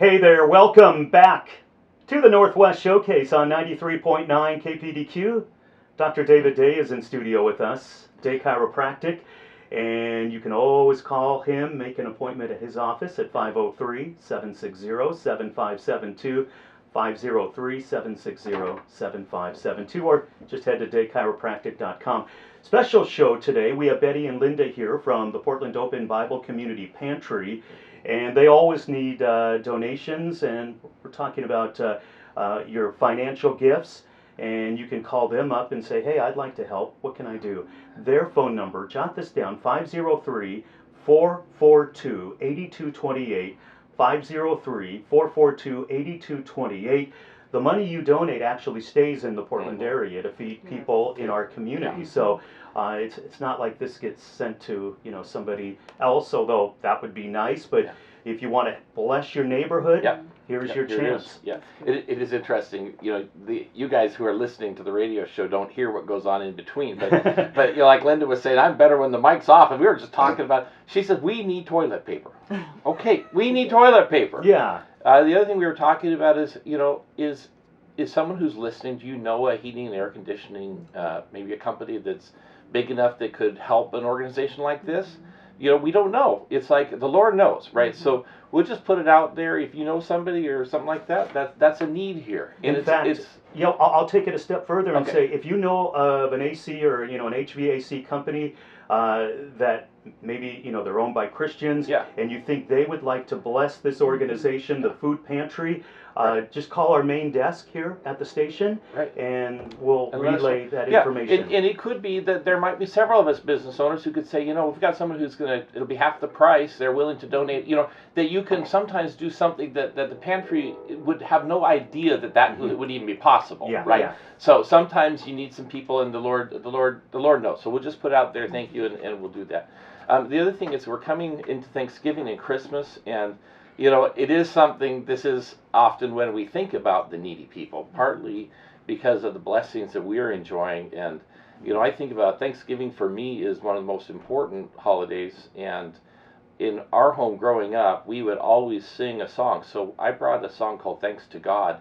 Hey there, welcome back to the Northwest Showcase on 93.9 KPDQ. Dr. David Day is in studio with us, Day Chiropractic, and you can always call him, make an appointment at his office at 503-760-7572, 503-760-7572, or just head to daychiropractic.com. Special show today. We have Betty and Linda here from the Portland Open Bible Community Pantry, and they always need donations, and we're talking about your financial gifts, and you can call them up and say, hey, I'd like to help. What can I do? Their phone number, jot this down, 503-442-8228, 503-442-8228. The money you donate actually stays in the Portland area to feed people in our community. So it's not like this gets sent to somebody else, although that would be nice. But if you want to bless your neighborhood, here's your chance. It is interesting. You guys who are listening to the radio show don't hear what goes on in between. But but like Linda was saying, I'm better when the mic's off. And we were just talking about. She said we need toilet paper. Okay, we need toilet paper. Yeah. The other thing we were talking about is is someone who's listening. Do you know a heating and air conditioning maybe a company that's big enough that could help an organization like this? We don't know. It's like the Lord knows, right? Mm-hmm. So we'll just put it out there. If you know somebody or something like that, that's a need here. And in fact, I'll take it a step further and say, if you know of an AC or an HVAC company that maybe they're owned by Christians, and you think they would like to bless this organization, the Food Pantry, just call our main desk here at the station, and we'll relay that information. And it could be that there might be several of us business owners who could say, we've got someone who's it'll be half the price, they're willing to donate, that you can sometimes do something that the pantry would have no idea that would even be possible, right? Yeah. So sometimes you need some people, and the Lord knows. So we'll just put it out there, thank you, and we'll do that. The other thing is we're coming into Thanksgiving and Christmas, and it is something, this is often when we think about the needy people, partly because of the blessings that we are enjoying. And, I think about Thanksgiving for me is one of the most important holidays. And in our home growing up, we would always sing a song. So I brought a song called Thanks to God.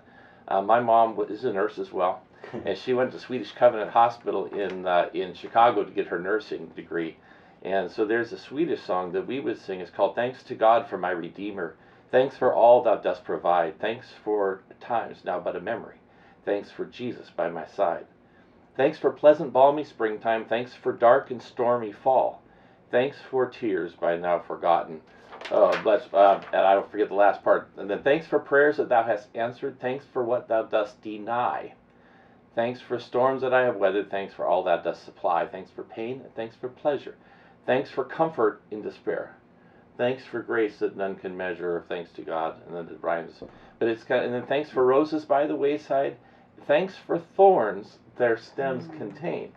My mom is a nurse as well, and she went to Swedish Covenant Hospital in Chicago to get her nursing degree. And so there's a Swedish song that we would sing. It's called Thanks to God for my Redeemer. Thanks for all thou dost provide. Thanks for times now but a memory. Thanks for Jesus by my side. Thanks for pleasant balmy springtime. Thanks for dark and stormy fall. Thanks for tears by now forgotten. And I don't forget the last part. And then thanks for prayers that thou hast answered. Thanks for what thou dost deny. Thanks for storms that I have weathered. Thanks for all thou dost supply. Thanks for pain and thanks for pleasure. Thanks for comfort in despair. Thanks for grace that none can measure. Thanks to God. And then it rhymes. But and then thanks for roses by the wayside. Thanks for thorns their stems contain.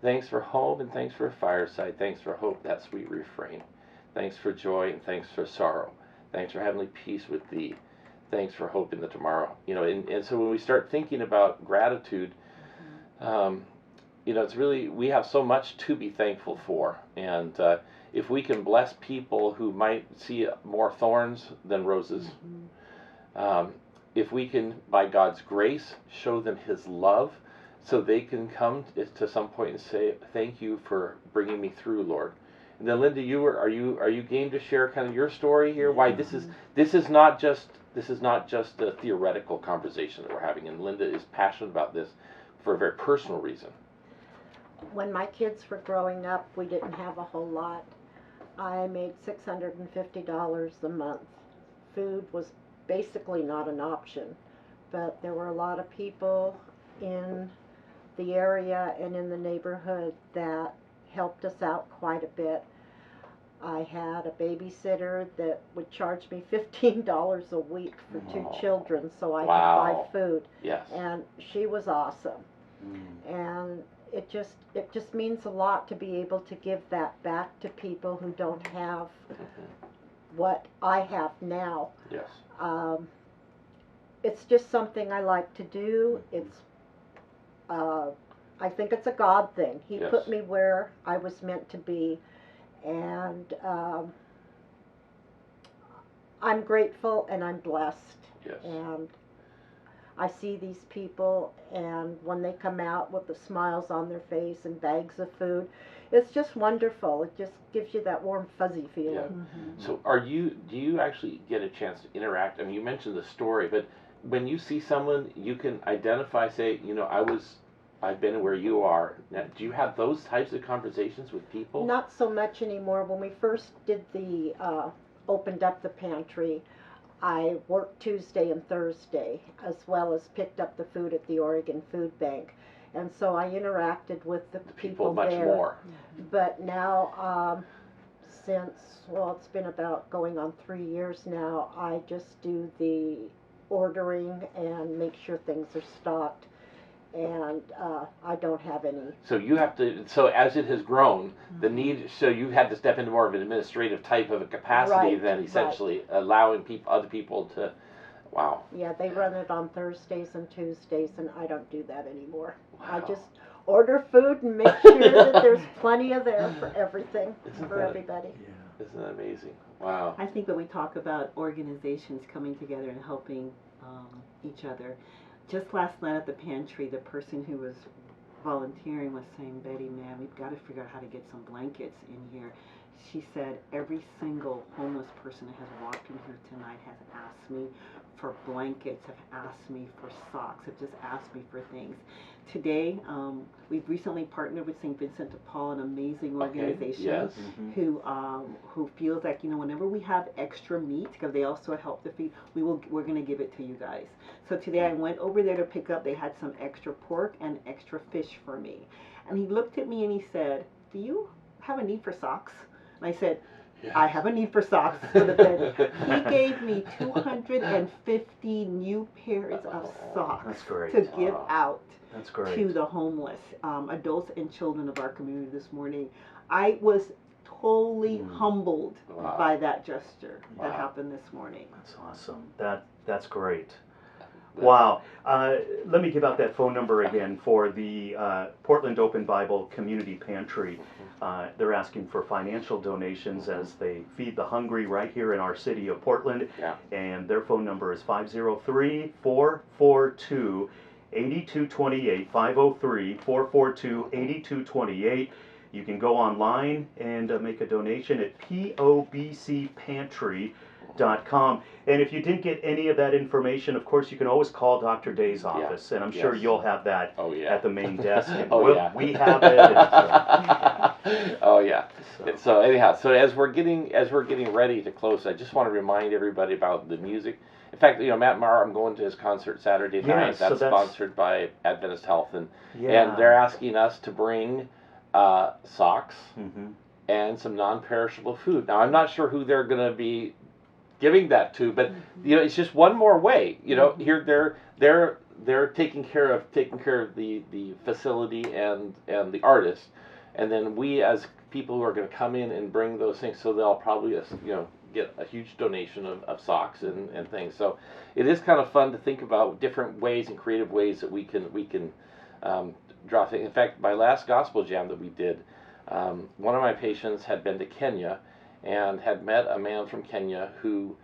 Thanks for home and thanks for fireside. Thanks for hope, that sweet refrain. Thanks for joy and thanks for sorrow. Thanks for heavenly peace with thee. Thanks for hope in the tomorrow. And so when we start thinking about gratitude, it's really, we have so much to be thankful for. And if we can bless people who might see more thorns than roses, if we can, by God's grace, show them His love, so they can come to some point and say, thank you for bringing me through, Lord. And then Linda, are you game to share kind of your story here? Why this is not just a theoretical conversation that we're having, and Linda is passionate about this for a very personal reason. When my kids were growing up, we didn't have a whole lot. I made $650 a month. Food was basically not an option, but there were a lot of people in the area and in the neighborhood that helped us out quite a bit. I had a babysitter that would charge me $15 a week for two children so I could buy food. Yes. And she was awesome. And it just means a lot to be able to give that back to people who don't have what I have now. Yes. It's just something I like to do. It's I think it's a God thing. He put me where I was meant to be, and I'm grateful and I'm blessed. Yes. And I see these people, and when they come out with the smiles on their face and bags of food, it's just wonderful. It just gives you that warm, fuzzy feeling. Yeah. So do you actually get a chance to interact? I mean, you mentioned the story, but when you see someone, you can identify, say, I've been where you are. Now, do you have those types of conversations with people? Not so much anymore. When we first did opened up the pantry, I worked Tuesday and Thursday, as well as picked up the food at the Oregon Food Bank. And so I interacted with the people much there. more. But now, it's been about going on 3 years now, I just do the ordering and make sure things are stocked. And I don't have any. So you have to. So as it has grown, the need. So you've had to step into more of an administrative type of a capacity than essentially allowing other people to. Wow. Yeah, they run it on Thursdays and Tuesdays, and I don't do that anymore. Wow. I just order food and make sure that there's plenty of there for everything, everybody. Yeah. Isn't that amazing? Wow. I think when we talk about organizations coming together and helping each other, just last night at the pantry, the person who was volunteering was saying, Betty, man, we've got to figure out how to get some blankets in here. She said every single homeless person that has walked in here tonight has asked me for blankets, have asked me for socks, have just asked me for things. Today, we've recently partnered with St. Vincent de Paul, an amazing organization who feels like, whenever we have extra meat, because they also help the feed, we're going to give it to you guys. So today I went over there to pick up, they had some extra pork and extra fish for me. And he looked at me and he said, do you have a need for socks? And I said, I have a need for socks for the bed. He gave me 250 new pairs of socks to give out to the homeless, adults and children of our community this morning. I was totally humbled by that gesture that happened this morning. That's awesome. That's great. Wow. Let me give out that phone number again for the Portland Open Bible Community Pantry. They're asking for financial donations as they feed the hungry right here in our city of Portland. Yeah. And their phone number is 503-442-8228, 503-442-8228. You can go online and make a donation at PODBCpantry.com. And if you didn't get any of that information, of course, you can always call Dr. Day's office, and I'm sure you'll have that at the main desk. We have it. So anyhow, so as we're getting ready to close, I just want to remind everybody about the music. In fact, Matt Maher, I'm going to his concert Saturday night. That's sponsored by Adventist Health, and they're asking us to bring socks and some non-perishable food. Now, I'm not sure who they're going to be giving that to, but it's just one more way. Here they're taking care of the facility and the artist, and then we as people who are going to come in and bring those things, so they'll probably get a huge donation of socks and things. So it is kind of fun to think about different ways and creative ways that we can draw things. In fact, my last gospel jam that we did, one of my patients had been to Kenya and had met a man from Kenya who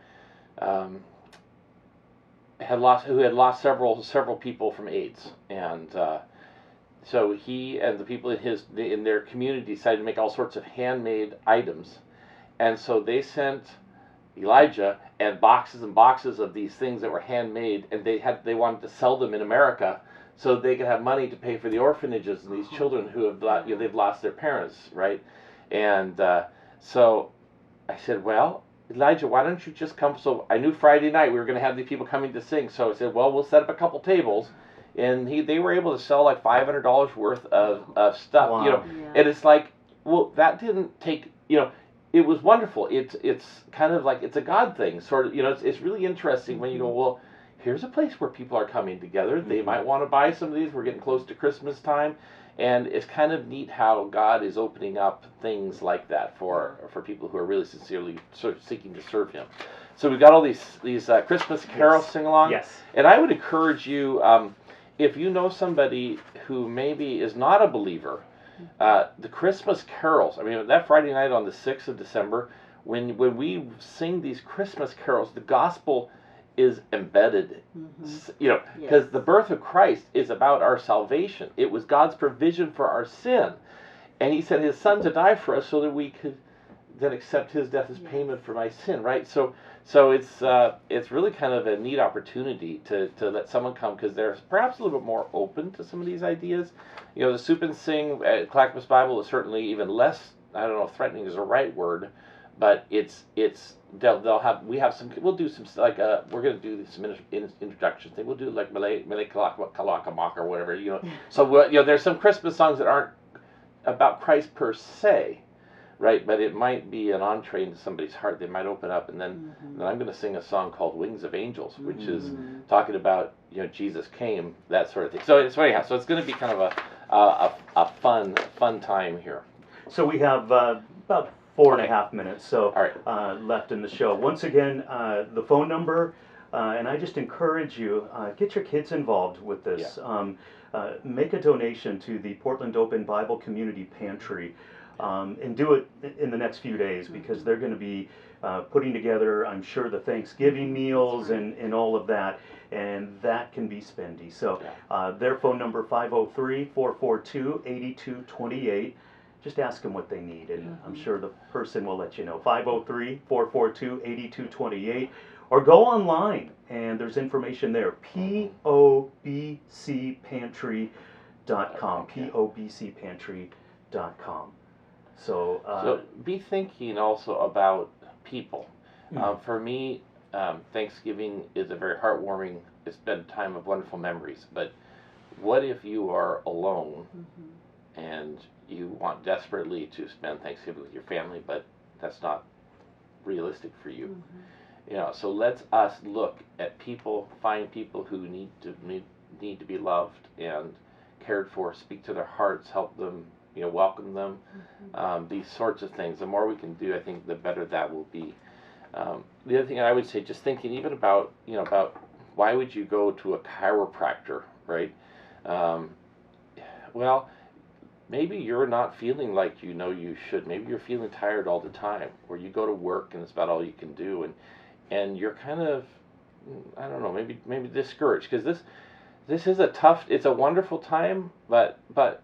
had lost several people from AIDS, and so he and the people in their community decided to make all sorts of handmade items, and so they sent Elijah and boxes and boxes of these things that were handmade, and they wanted to sell them in America so they could have money to pay for the orphanages and these children who have they've lost their parents, right? And so I said, well, Elijah, why don't you just come? So I knew Friday night we were going to have these people coming to sing, so I said, well, we'll set up a couple tables, and they were able to sell like $500 worth of stuff. Wow. And it's like, well, that didn't take, it was wonderful. It's kind of like it's a God thing, sort of. It's really interesting when you go, well, here's a place where people are coming together. They might want to buy some of these. We're getting close to Christmas time, and it's kind of neat how God is opening up things like that for people who are really sincerely sort of seeking to serve Him. So we've got all these Christmas carols sing along. Yes. And I would encourage you, if you know somebody who maybe is not a believer, the Christmas carols. I mean, that Friday night on the 6th of December, when we sing these Christmas carols, the gospel is embedded, you know, because the birth of Christ is about our salvation. It was God's provision for our sin, and He sent His Son to die for us so that we could then accept His death as payment for my sin, right? So it's really kind of a neat opportunity to let someone come, because they're perhaps a little bit more open to some of these ideas. You know, the Soup and Sing at Clackamas Bible is certainly even less, I don't know if threatening is the right word, but we'll do some, like, we're going to do some introduction thing. We'll do like Malay Kalakamak or whatever, you know. So, you know, there's some Christmas songs that aren't about Christ per se, right? But it might be an entree into somebody's heart. They might open up, and then I'm going to sing a song called Wings of Angels, which is talking about, you know, Jesus came, that sort of thing. So it's anyhow, so it's going to be kind of a fun time here. So we have about 4.5 minutes left in the show. Once again, the phone number, and I just encourage you, get your kids involved with this. Make a donation to the Portland Open Bible Community Pantry, and do it in the next few days, because they're going to be putting together, I'm sure, the Thanksgiving meals and all of that, and that can be spendy. So their phone number, 503-442-8228. Just ask them what they need, and I'm sure the person will let you know. 503-442-8228. Or go online, and there's information there. PODBCpantry.com. PODBCpantry.com. So be thinking also about people. For me, Thanksgiving is a very heartwarming, it's been a time of wonderful memories. But what if you are alone and you want desperately to spend Thanksgiving with your family, but that's not realistic for you? You know, so let's us look at people, find people who need to be loved and cared for, speak to their hearts, help them, you know, welcome them, these sorts of things. The more we can do, I think, the better that will be. The other thing I would say, just thinking even about, you know, about why would you go to a chiropractor, right? Well, maybe you're not feeling like you know you should. Maybe you're feeling tired all the time, or you go to work and it's about all you can do, and you're kind of, I don't know, maybe discouraged, because this is a tough, it's a wonderful time, but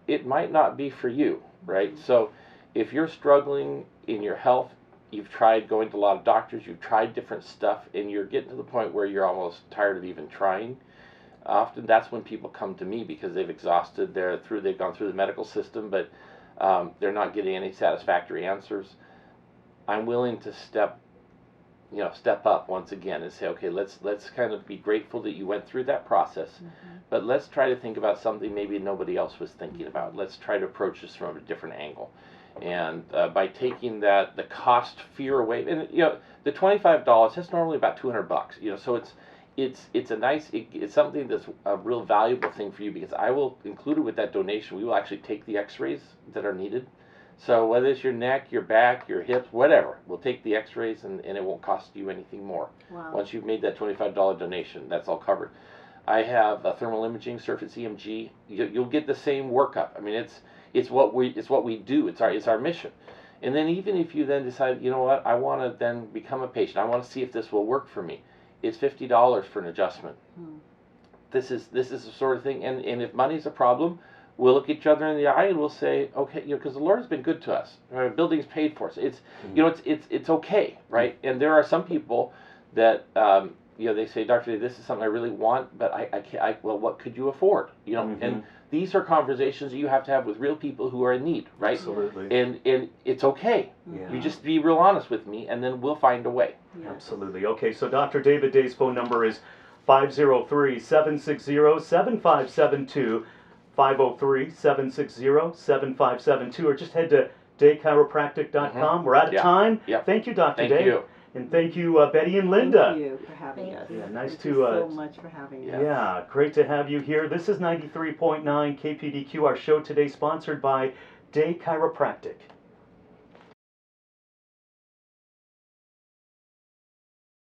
it might not be for you, right? So if you're struggling in your health, you've tried going to a lot of doctors, you've tried different stuff, and you're getting to the point where you're almost tired of even trying, often that's when people come to me, because they've exhausted, they've gone through the medical system, but they're not getting any satisfactory answers. I'm willing to step up once again and say, okay, let's kind of be grateful that you went through that process, but let's try to think about something maybe nobody else was thinking about. Let's try to approach this from a different angle, and by taking the cost fear away, and you know, the $25, that's normally about $200, you know, so it's a nice, it's something that's a real valuable thing for you, because I will include it with that donation. We will actually take the x-rays that are needed. So whether it's your neck, your back, your hips, whatever, we'll take the x-rays, and it won't cost you anything more. Wow. Once you've made that $25 donation, that's all covered. I have a thermal imaging, surface EMG. You'll get the same workup. I mean, it's what we do. It's our mission. And then even if you then decide, you know what, I want to then become a patient. I want to see if this will work for me. It's $50 for an adjustment. This is the sort of thing. And if money's a problem, we'll look each other in the eye and we'll say, okay, you know, because the Lord's been good to us. Our building's paid for. So it's, you know, it's okay, right? And there are some people that, you know, they say, Dr. Day, this is something I really want, but I can't. Well, what could you afford? You know, and these are conversations that you have to have with real people who are in need, right? Absolutely. And it's okay. Yeah. You just be real honest with me, and then we'll find a way. Absolutely. Okay, so Dr. David Day's phone number is 503-760-7572. 503-760-7572, or just head to daychiropractic.com. We're out of time. Thank you, Dr. Day. Thank you. And thank you, Betty and Linda. Thank you for having us. Yeah, nice Thank to you so much for having us. Yeah, great to have you here. This is 93.9 KPDQ. Our show today sponsored by Day Chiropractic.